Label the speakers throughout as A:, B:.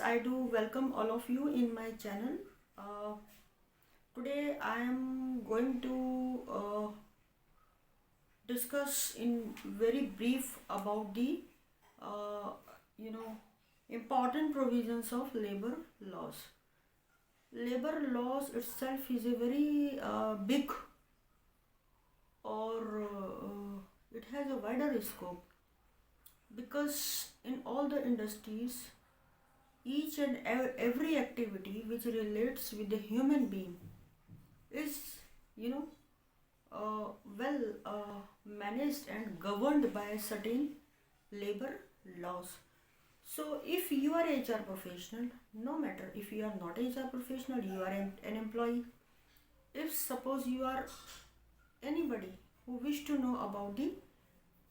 A: I do welcome all of you in my channel. Uh, Today I am going to discuss in very brief about the uh, you know important provisions of labor laws. Labor laws itself is a very big, or it has a wider scope, because in all the industries, each and every activity which relates with the human being is you know well managed and governed by certain labor laws. So if you are HR professional, no matter if you are not HR professional, you are an employee. If suppose you are anybody who wish to know about the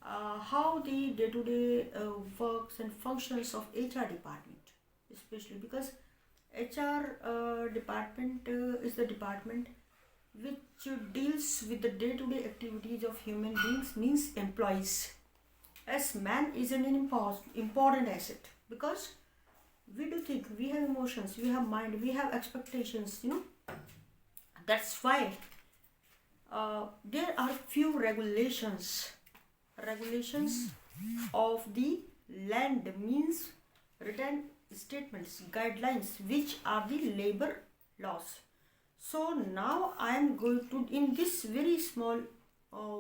A: how the day-to-day works and functions of HR department, especially because HR department is the department which deals with the day-to-day activities of human beings, means employees. As man is an important asset, because we do think, we have emotions, we have mind, we have expectations. That's why there are few regulations of the land, means written statements, guidelines, which are the labor laws. So now I am going to, in this very small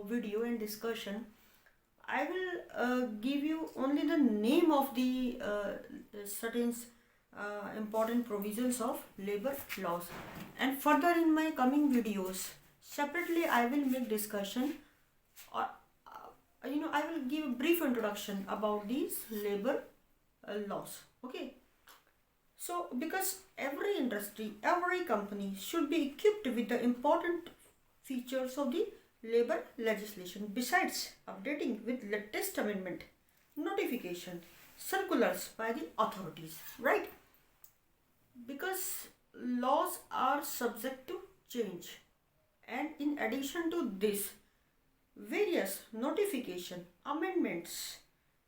A: video and discussion, I will give you only the name of the certain important provisions of labor laws, and further in my coming videos separately I will make discussion, or I will give a brief introduction about these labor laws. Okay. So, because every industry, every company should be equipped with the important features of the labor legislation, besides updating with latest amendment, notification, circulars by the authorities, right? Because laws are subject to change, and in addition to this, various notification, amendments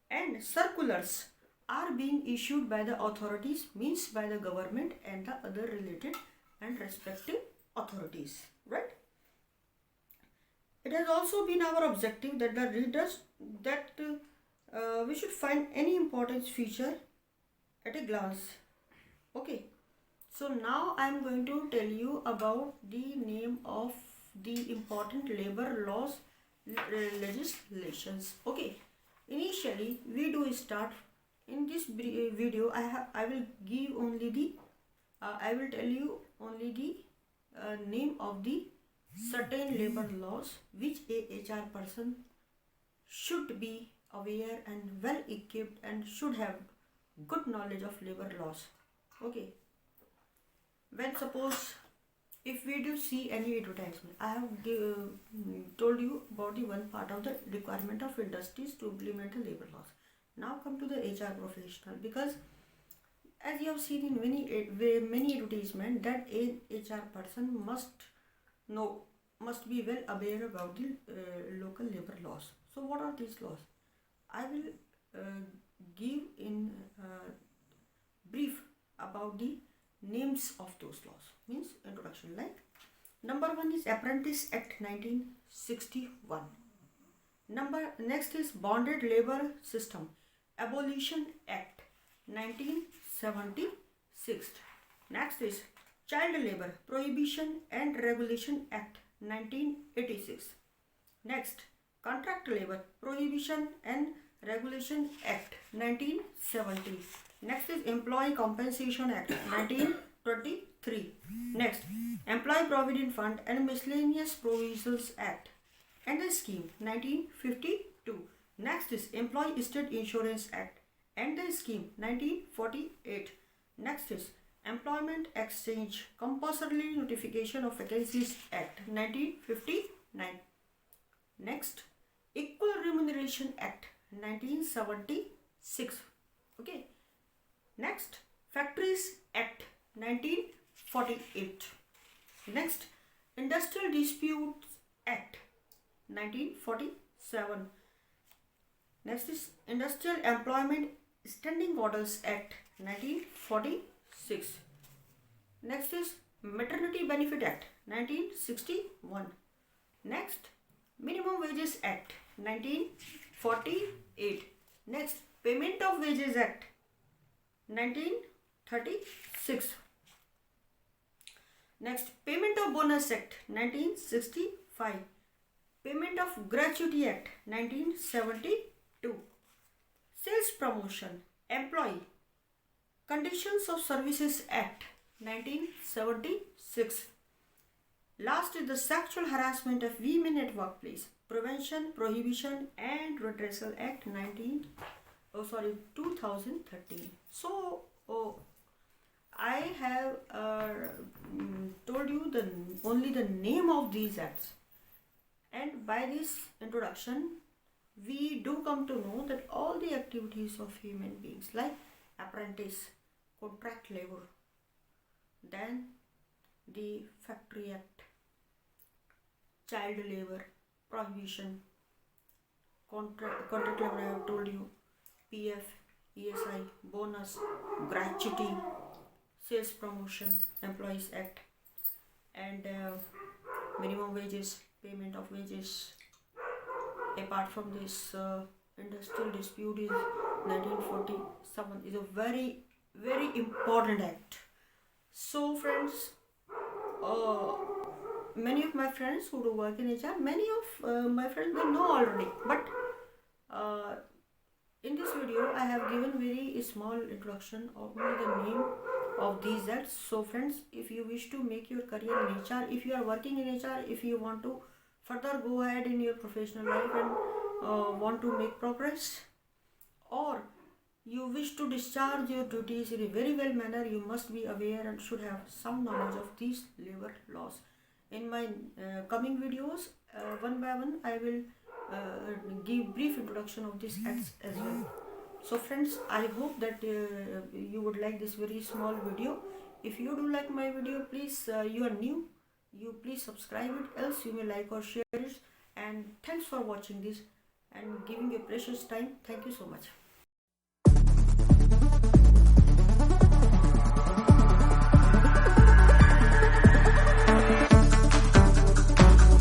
A: and circulars are being issued by the authorities, means by the government and the other related and respective authorities, right? It has also been our objective that the readers, that we should find any important feature at a glance. Okay, so now I am going to tell you about the name of the important labor laws legislations. Okay, initially we do start in this video. I will give only the I will tell you only the name of the certain labor laws which a HR person should be aware and well equipped and should have good knowledge of labor laws. Okay, when suppose if we do see any advertisement, I have told you about the one part of the requirement of industries to implement the labor laws. Now come to the HR professional, because as you have seen in many advertisement that a HR person must be well aware about the local labor laws. So what are these laws? I will give in brief about the names of those laws, means introduction. Like, number one is Apprentice Act 1961. Next is Bonded Labor System Abolition Act 1976. Next is Child Labor Prohibition and Regulation Act 1986. Next, Contract Labor Prohibition and Regulation Act 1970. Next is Employee Compensation Act 1923. Next, Employee Provident Fund and Miscellaneous Provisions Act and the Scheme 1952. Next is Employee State Insurance Act and the Scheme 1948. Next is Employment Exchange Compulsory Notification of Vacancies Act 1959. Next, Equal Remuneration Act 1976. Okay. Next, Factories Act 1948. Next, Industrial Disputes Act 1947. Next is Industrial Employment Standing Orders Act 1946. Next is Maternity Benefit Act 1961. Next, Minimum Wages Act 1948. Next, Payment of Wages Act 1936. Next, Payment of Bonus Act 1965. Payment of Gratuity Act 1972. Sales Promotion, Employee, Conditions of Services Act 1976. Last is the Sexual Harassment of Women at Workplace, Prevention, Prohibition and Redressal Act 2013. So, I have told you only the name of these acts, and by this introduction we do come to know that all the activities of human beings like apprentice, contract labor, then the Factory Act, child labor, prohibition, contract labor I have told you, PF, ESI, bonus, gratuity, sales promotion, employees act, and minimum wages, payment of wages. Apart from this, industrial dispute is 1947 is a very important act. So friends, many of my friends who do work in HR, many of my friends they know already, but in this video I have given very small introduction of only the name of these acts. So friends, if you wish to make your career in HR, if you are working in HR, if you want to further go ahead in your professional life and want to make progress, or you wish to discharge your duties in a very well manner, you must be aware and should have some knowledge of these labor laws. In my coming videos, one by one I will give brief introduction of these acts as well. So friends, I hope that you would like this very small video. If you do like my video, please, you are new, you please subscribe it, else you may like or share it. And thanks for watching this and giving your precious time. Thank you so much.